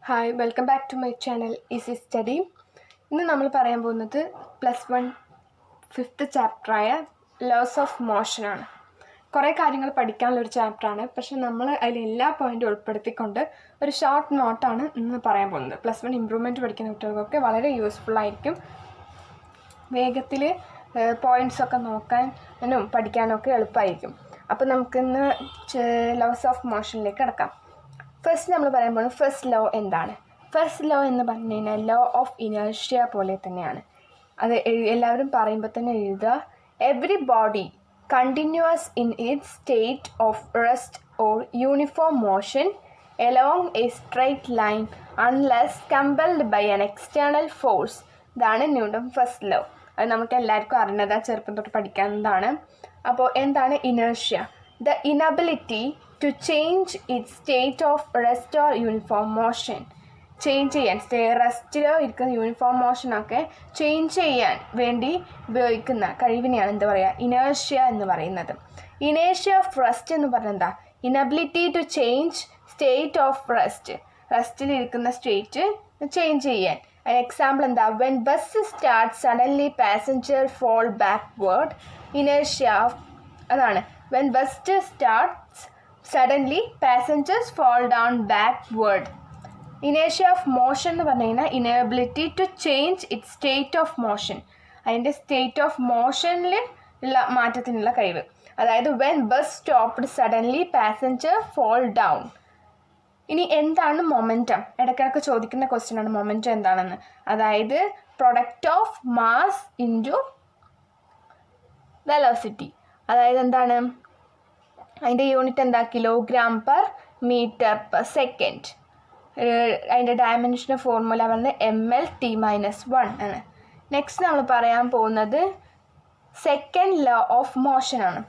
Hi, welcome back to my channel Easy Study. ഇന്ന് നമ്മൾ പറയാൻ പോകുന്നത് +1 5th ചാപ്റ്ററായ ലോസ് ഓഫ് മോഷനാണ്. കുറേ കാര്യങ്ങൾ പഠിക്കാനുള്ളൊരു ചാപ്റ്ററാണ്, പക്ഷെ നമ്മൾ അതിൽ എല്ലാ പോയിൻറ്റും ഉൾപ്പെടുത്തിക്കൊണ്ട് ഒരു ഷോർട്ട് നോട്ടാണ് ഇന്ന് പറയാൻ പോകുന്നത്. +1 ഇമ്പ്രൂവ്മെൻറ്റ് പഠിക്കുന്ന കുട്ടികൾക്കൊക്കെ വളരെ യൂസ്ഫുള്ളായിരിക്കും. വേഗത്തിൽ പോയിൻറ്റ്സൊക്കെ നോക്കാനും പഠിക്കാനൊക്കെ എളുപ്പമായിരിക്കും. അപ്പോൾ നമുക്കിന്ന് ലോസ് ഓഫ് മോഷനിലേക്ക് കിടക്കാം. ഫസ്റ്റ് നമ്മൾ പറയാൻ പോകുന്നത് ഫസ്റ്റ് ലോ എന്താണ്. ഫസ്റ്റ് ലോ എന്ന് പറഞ്ഞു കഴിഞ്ഞാൽ ലോ ഓഫ് ഇനേർഷ്യ പോലെ തന്നെയാണ്. അത് എല്ലാവരും പറയുമ്പോൾ തന്നെ എഴുതുക. Everybody continues in its state of rest or uniform motion along a straight line unless compelled by an external force. ഇതാണ് ന്യൂട്ടൺ ഫസ്റ്റ് ലോ. അത് നമുക്ക് എല്ലാവർക്കും അറിഞ്ഞതാണ്, ചെറുപ്പം തൊട്ട് പഠിക്കാവുന്നതാണ്. അപ്പോൾ എന്താണ് inertia? The inability to change its state of rest or uniform motion. Change ചെയ്യാൻ റെസ്റ്റിലോ ഇരിക്കുന്ന യൂണിഫോം മോഷനൊക്കെ ചേഞ്ച് ചെയ്യാൻ വേണ്ടി ഉപയോഗിക്കുന്ന കഴിവിനെയാണ് എന്താ പറയുക, ഇനേർഷ്യ എന്ന് പറയുന്നത്. ഇനേർഷ്യ ഓഫ് റെസ്റ്റ് എന്ന് പറഞ്ഞാൽ എന്താ? Inability to change state of rest, റെസ്റ്റിലിരിക്കുന്ന സ്റ്റേറ്റ് ചേഞ്ച് ചെയ്യാൻ. എക്സാമ്പിൾ എന്താ? When bus start suddenly passenger fall backward. Inertia അതാണ്. When bus starts suddenly passengers fall down backward. Inertia of motion എന്ന് പറഞ്ഞു കഴിഞ്ഞാൽ inability to change its state of motion, അതിൻ്റെ state of മോഷനിൽ ഉള്ള മാറ്റത്തിനുള്ള കഴിവ്. അതായത് when bus stopped suddenly passenger fall down. ഇനി എന്താണ് മൊമെൻറ്റം? ഇടയ്ക്കിടയ്ക്ക് ചോദിക്കുന്ന ക്വസ്റ്റ്യൻ ആണ് മൊമെൻറ്റം എന്താണെന്ന്. അതായത് product of mass into velocity. അതായത് എന്താണ് അതിൻ്റെ യൂണിറ്റ് എന്താ? Kilogram per metre per second. അതിൻ്റെ ഡയമെൻഷൻ്റെ ഫോർമുല പറഞ്ഞത് mL/t-1 ആണ്. നെക്സ്റ്റ് നമ്മൾ പറയാൻ പോകുന്നത് സെക്കൻഡ് ലോ ഓഫ് മോഷൻ ആണ്.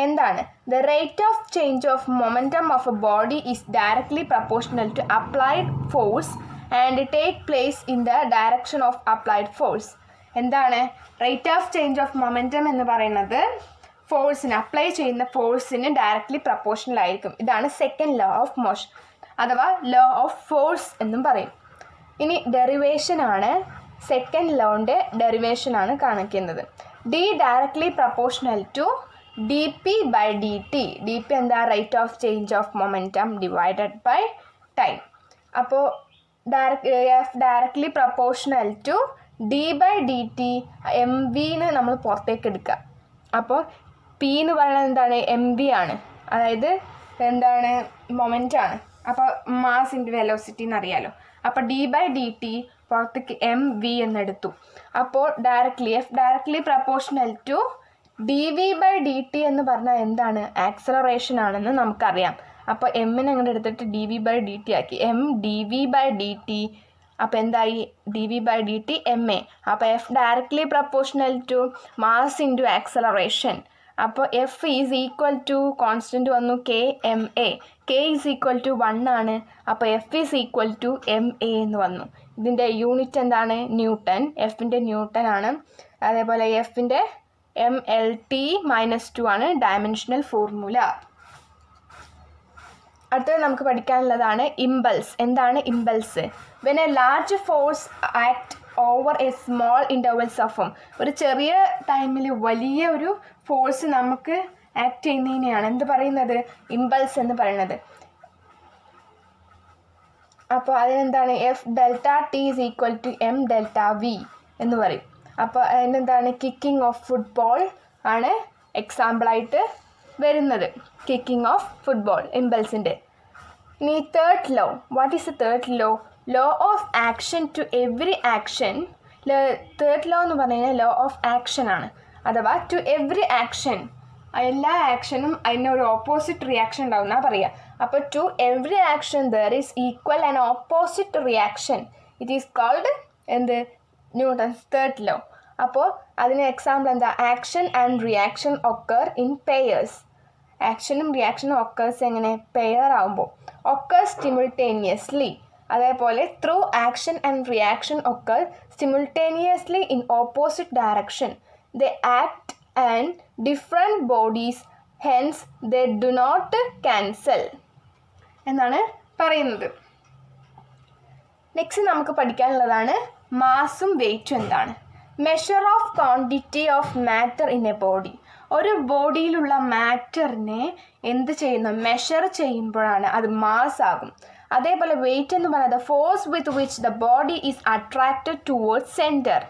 എന്താണ്? The rate of change of momentum of a body is directly proportional to applied force and take place in the direction of applied force. എന്താണ് rate of change of momentum എന്ന് പറയുന്നത്? ഫോഴ്സിന്, apply ചെയ്യുന്ന ഫോഴ്സിന് directly proportional ആയിരിക്കും. ഇതാണ് second law of motion അഥവാ law of force എന്നും പറയും. ഇനി ഡെറിവേഷനാണ്. സെക്കൻഡ് ലോൻ്റെ ഡെറിവേഷനാണ് കാണിക്കുന്നത്. D directly proportional to dp/dt. dp എന്താ? Rate of change of momentum divided by time. അപ്പോൾ F directly proportional to d/dt. mvന്ന് നമ്മൾ പുറത്തേക്ക് എടുക്കുക. അപ്പോൾ പി എന്ന് പറയുന്നത് എന്താണ്? mv ആണ്. അതായത് എന്താണ്? മൊമെൻ്റാണ്. അപ്പോൾ മാസ് ഇൻറ്റു വെലോസിറ്റി എന്നറിയാലോ. അപ്പോൾ d/dt പുറത്തേക്ക് mv എന്നെടുത്തു. അപ്പോൾ F directly proportional to dv/dt എന്ന് പറഞ്ഞാൽ എന്താണ്? ആക്സലറേഷൻ ആണെന്ന് നമുക്കറിയാം. അപ്പോൾ എമ്മിനെ അങ്ങോട്ട് എടുത്തിട്ട് dv/dt ആക്കി. m dv/dt. അപ്പോൾ എന്തായി? dv/dt ma. അപ്പോൾ F directly proportional to mass into acceleration. അപ്പോൾ F is equal to constant വന്നു kma. k is equal to 1 ആണ്. അപ്പോൾ F is equal to ma എന്ന് വന്നു. ഇതിൻ്റെ യൂണിറ്റ് എന്താണ്? ന്യൂട്ടൺ. എഫിൻ്റെ ന്യൂട്ടൺ ആണ്. അതേപോലെ എഫിൻ്റെ mL/t-2 ആണ് ഡയമെൻഷണൽ ഫോർമുല. അടുത്തത് നമുക്ക് പഠിക്കാനുള്ളതാണ് ഇമ്പൾസ്. എന്താണ് impulse? When A large force act over A small intervals of ഒരു ചെറിയ ടൈമിൽ വലിയ ഒരു ഫോഴ്സ് നമുക്ക് ആക്ട് ചെയ്യുന്നതിനെയാണ് എന്ത് പറയുന്നത്? ഇമ്പൾസ് എന്ന് പറയുന്നത്. അപ്പോൾ അതിനെന്താണ്? F∆t is equal to m∆v എന്ന് പറയും. അപ്പോൾ അതിനെന്താണ്? കിക്കിംഗ് ഓഫ് ഫുട്ബോൾ ആണ് എക്സാമ്പിളായിട്ട് വരുന്നത്. കിക്കിംഗ് ഓഫ് ഫുട്ബോൾ ഇമ്പൾസിൻ്റെ. ഇനി third law. What is the third law? Law of action to every action. Third law എന്ന് പറഞ്ഞു കഴിഞ്ഞാൽ ലോ ഓഫ് ആക്ഷൻ ആണ്. അഥവാ ടു എവറി ആക്ഷൻ, എല്ലാ ആക്ഷനും അതിനൊരു ഓപ്പോസിറ്റ് റിയാക്ഷൻ ഉണ്ടാവും എന്നാണ് പറയുക. അപ്പോൾ to every action there is equal and opposite reaction. It is called എന്ത്? Newton's third law. അപ്പോൾ അതിന് എക്സാമ്പിൾ എന്താ? Action and reaction occur in pairs. ആക്ഷനും റിയാക്ഷനും ഒക്കേഴ്സ് എങ്ങനെ? പെയർ ആകുമ്പോൾ. Occurs simultaneously. അതേപോലെ through action and reaction occur simultaneously in opposite direction. They act and different bodies, hence they do not cancel എന്നാണ് പറയുന്നത്. നെക്സ്റ്റ് നമുക്ക് പഠിക്കാനുള്ളതാണ് മാസും വെയ്റ്റും എന്താണ്. Measure of quantity of matter in A body. ഒരു ബോഡിയിലുള്ള മാറ്ററിനെ എന്ത് ചെയ്യുന്നു, മെഷർ ചെയ്യുമ്പോഴാണ് അത് മാസ് ആകും. അതേപോലെ വെയ്റ്റ് എന്ന് പറയുന്നത് force with which the body is attracted towards centre.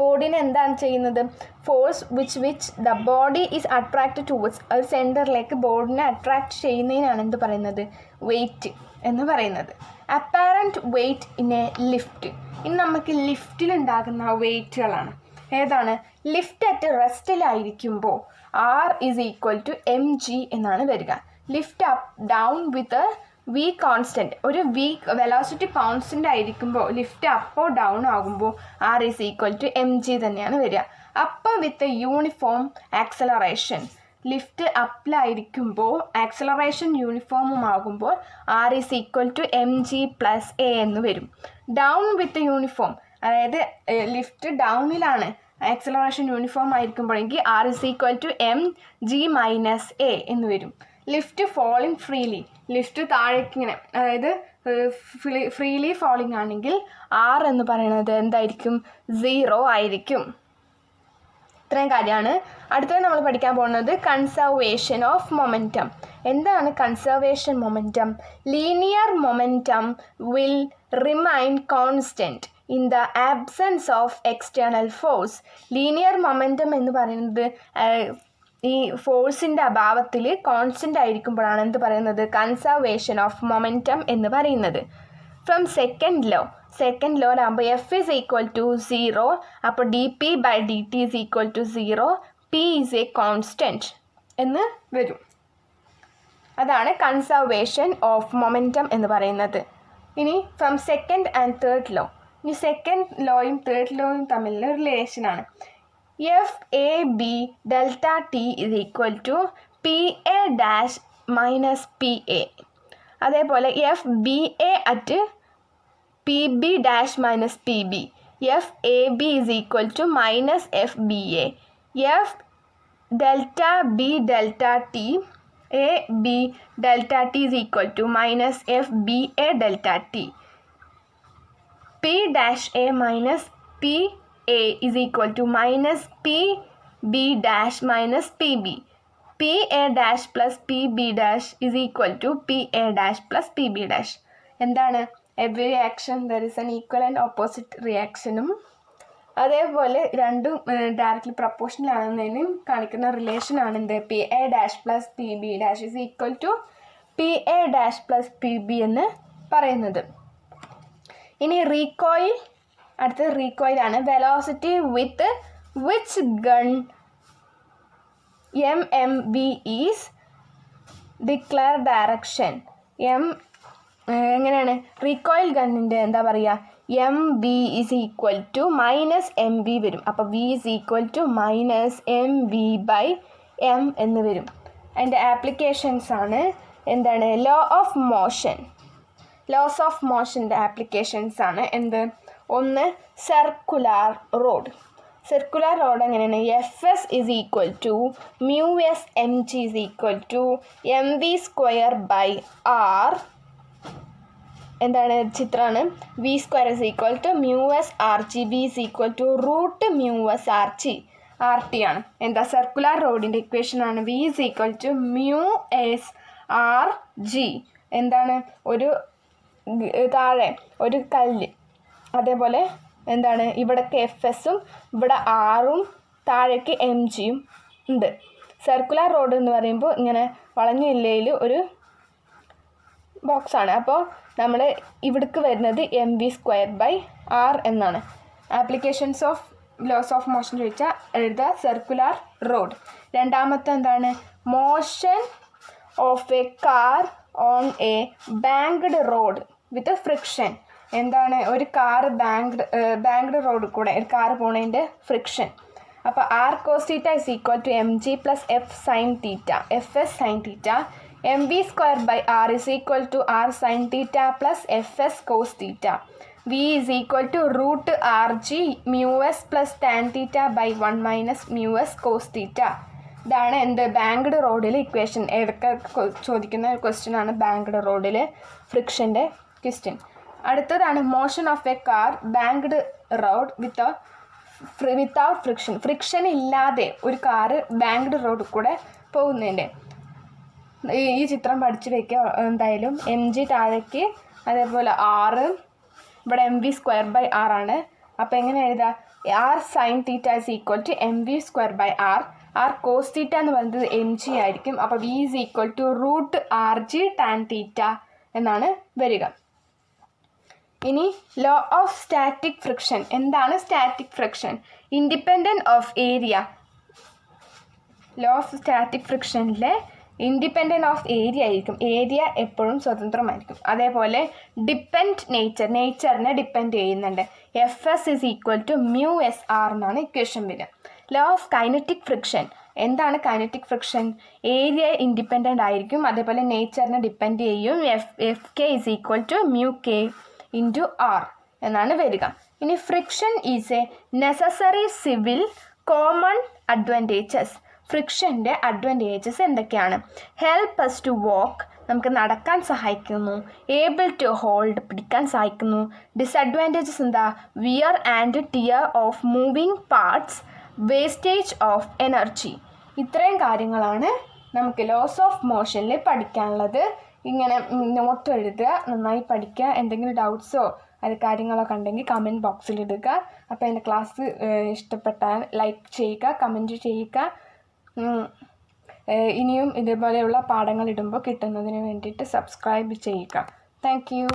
ബോഡീനെ എന്താണ് ചെയ്യുന്നത്, force which the body is attracted towards, അത് സെൻറ്ററിലേക്ക് ബോഡിനെ അട്രാക്റ്റ് ചെയ്യുന്നതിനാണ് എന്ത് പറയുന്നത്, വെയ്റ്റ് എന്ന് പറയുന്നത്. Apparent weight in a lift. ഇനി നമുക്ക് ലിഫ്റ്റിലുണ്ടാകുന്ന വെയ്റ്റുകളാണ്. ഏതാണ്, ലിഫ്റ്റ് അറ്റ് റെസ്റ്റിലായിരിക്കുമ്പോൾ R is equal to mg എന്നാണ് വരിക. Lift up down with V constant, ഒരു വി വെലോസിറ്റി കോൺസ്റ്റൻ്റ് ആയിരിക്കുമ്പോൾ ലിഫ്റ്റ് അപ്പോ ഡൗൺ ആകുമ്പോൾ R is equal to mg തന്നെയാണ് വരിക. Up with uniform acceleration, lift അപ്പിലായിരിക്കുമ്പോൾ ആക്സലറേഷൻ യൂണിഫോമും ആകുമ്പോൾ R is equal to mg plus a എന്ന് വരും. ഡൗൺ വിത്ത് യൂണിഫോം, അതായത് ലിഫ്റ്റ് ഡൗണിലാണ്, ആക്സലറേഷൻ യൂണിഫോം ആയിരിക്കുമ്പോഴെങ്കിൽ R is equal to mg minus a എന്ന് വരും. ലിഫ്റ്റ് ഫോളിങ് ഫ്രീലി, ലിഫ്റ്റ് താഴേക്ക് ഇങ്ങനെ, അതായത് ഫ്രീലി ഫോളിങ് ആണെങ്കിൽ R എന്ന് പറയുന്നത് എന്തായിരിക്കും, 0 ആയിരിക്കും. ഇത്രയും കാര്യമാണ്. അടുത്തത് നമ്മൾ പഠിക്കാൻ പോകുന്നത് കൺസർവേഷൻ ഓഫ് മൊമെൻറ്റം. എന്താണ് conservation momentum? Linear momentum will remain constant in the absence of external force. Linear momentum എന്ന് പറയുന്നത് ഈ ഫോഴ്സിൻ്റെ അഭാവത്തിൽ കോൺസ്റ്റൻ്റ് ആയിരിക്കുമ്പോഴാണ് എന്ത് പറയുന്നത്, കൺസർവേഷൻ ഓഫ് മൊമെൻറ്റം എന്ന് പറയുന്നത്. ഫ്രം സെക്കൻഡ് ലോയിലാകുമ്പോൾ എഫ് ഈസ് ഈക്വൽ ടു 0, അപ്പോൾ dp/dt is equal to 0, p is a constant എന്ന് വരും. അതാണ് കൺസർവേഷൻ ഓഫ് മൊമെൻറ്റം എന്ന് പറയുന്നത്. ഇനി from second and third law, ഇനി സെക്കൻഡ് ലോയും തേർഡ് ലോയും തമ്മിലുള്ള റിലേഷനാണ്. FAB delta T is equal to PA dash minus PA. അതേപോലെ FBA at PB dash minus PB. FAB is equal to minus FBA. F delta B delta T AB delta T is equal to minus FBA delta T. P dash A minus PA is equal to minus PB dash minus PB. PA dash plus PB dash is equal to PA dash plus PB dash. എന്താണ്, every action there is an equal and opposite റിയാക്ഷനും അതേപോലെ രണ്ടും directly proportional ആണെന്നതിനും കാണിക്കുന്ന റിലേഷനാണ് എന്ത്, PA dash plus PB dash is equal to PA dash plus PB എന്ന് പറയുന്നത്. ഇനി റീകോയിൽ, അടുത്തത് റീകോയിലാണ്. Velocity with which gun MMB is declare direction. എങ്ങനെയാണ്, റീകോയിൽ ഗണ്ണിൻ്റെ എന്താ പറയുക, MB is equal to minus MB വരും. അപ്പോൾ V is equal to minus MV/M എന്ന് വരും. അതിൻ്റെ ആപ്ലിക്കേഷൻസ് ആണ് എന്താണ്, ലോസ് ഓഫ് മോഷൻ്റെ ആപ്ലിക്കേഷൻസ് ആണ് എന്ത്, ഒന്ന് സർക്കുലാർ റോഡ്. സർക്കുലാർ റോഡ് എങ്ങനെയാണ്, FS is equal to μS mg is equal to mv²/r. എന്താണ്, ചിത്രമാണ്. v² is equal to μS rg. v is equal to √μS RT ആണ്. എന്താ, സർക്കുലാർ റോഡിൻ്റെ ഇക്വേഷനാണ്. v is equal to μS rg. എന്താണ്, ഒരു താഴെ ഒരു കല്ല്, അതേപോലെ എന്താണ്, ഇവിടേക്ക് FSഉം ഇവിടെ R-ഉം താഴേക്ക് MGയും ഉണ്ട്. സർക്കുലാർ റോഡ് എന്ന് പറയുമ്പോൾ ഇങ്ങനെ വളഞ്ഞ ഇല്ലയിൽ ഒരു ബോക്സാണ്. അപ്പോൾ നമ്മൾ ഇവിടേക്ക് വരുന്നത് mv²/r എന്നാണ്. Applications of laws of motion ചോദിച്ചാൽ എഴുതുക സർക്കുലാർ റോഡ്. രണ്ടാമത്തെ എന്താണ്, motion of a car on a banked road with friction. എന്താണ്, ഒരു കാർ ബാങ്ക്ഡ് റോഡ് കൂടെ ഒരു കാർ പോണതിൻ്റെ ഫ്രിക്ഷൻ. അപ്പോൾ R cos θ is equal to mg plus F sin θ, Fs sin θ. mv²/r is equal to R sin θ plus Fs cos θ. V is equal to √rg μs plus tan θ/1 minus μs cos θ. ഇതാണ് എന്ത്, banked റോഡിൽ equation. ഏതൊക്കെ ചോദിക്കുന്ന question ആണ് banked റോഡിൽ ഫ്രിക്ഷൻ്റെ question. അടുത്തതാണ് motion of a car banked road without friction ഇല്ലാതെ ഒരു കാറ് ബാങ്ക്ഡ് റോഡ് കൂടെ പോകുന്നതിൻ്റെ ഈ ചിത്രം പഠിച്ചു വയ്ക്കുക എന്തായാലും. mg താഴേക്ക്, അതേപോലെ r, ഇവിടെ mv²/r ആണ്. അപ്പോൾ എങ്ങനെ എഴുതാം? r sin θ is equal to mv²/r. r cos θ എന്ന് പറയുന്നത് mg ആയിരിക്കും. അപ്പോൾ v is equal to √rg tan θ എന്നാണ് വരിക. ഇനി ലോ ഓഫ് സ്റ്റാറ്റിക് ഫ്രിക്ഷൻ. എന്താണ് static friction? Independent of area. Law of static ഫ്രിക്ഷനിലെ ഇൻഡിപെൻഡൻറ്റ് ഓഫ് ഏരിയ ആയിരിക്കും. ഏരിയ എപ്പോഴും സ്വതന്ത്രമായിരിക്കും. അതേപോലെ ഡിപ്പെൻഡ് നേച്ചറിനെ ഡിപ്പെൻഡ് ചെയ്യുന്നുണ്ട്. Fs is equal to μsr എന്നാണ് ഇക്വേഷൻ വരിക. Law of kinetic friction. എന്താണ് കൈനറ്റിക് ഫ്രിക്ഷൻ? ഏരിയ ഇൻഡിപെൻഡൻ്റ് ആയിരിക്കും, അതേപോലെ നേച്ചറിനെ ഡിപ്പെൻഡ് ചെയ്യും. Fk is equal to μk into r എന്നാണ് വരിക. ഇനി friction is a necessary civil common advantages. ഫ്രിക്ഷൻ്റെ അഡ്വാൻറ്റേജസ് എന്തൊക്കെയാണ്? ഹെൽപ്പ് അസ് ടു വാക്ക്, നമുക്ക് നടക്കാൻ സഹായിക്കുന്നു. ഏബിൾ ടു ഹോൾഡ്, പിടിക്കാൻ സഹായിക്കുന്നു. ഡിസഡ്വാൻറ്റേജസ് എന്താ? Wear and tear of moving parts, wastage of energy. ഇത്രയും കാര്യങ്ങളാണ് നമുക്ക് ലോസ് ഓഫ് മോഷനിൽ പഠിക്കാനുള്ളത്. ഇങ്ങനെ നോട്ട് എഴുതുക, നന്നായി പഠിക്കുക. എന്തെങ്കിലും ഡൗട്ട്സോ അത് കാര്യങ്ങളൊക്കെ ഉണ്ടെങ്കിൽ കമൻറ്റ് ബോക്സിൽ ഇടുക. അപ്പോൾ എൻ്റെ ക്ലാസ് ഇഷ്ടപ്പെട്ടാൽ ലൈക്ക് ചെയ്യുക, കമൻറ്റ് ചെയ്യുക. ഇനിയും ഇതുപോലെയുള്ള പാഠങ്ങൾ ഇടുമ്പോൾ കിട്ടുന്നതിന് വേണ്ടിയിട്ട് സബ്സ്ക്രൈബ് ചെയ്യുക. Thank you.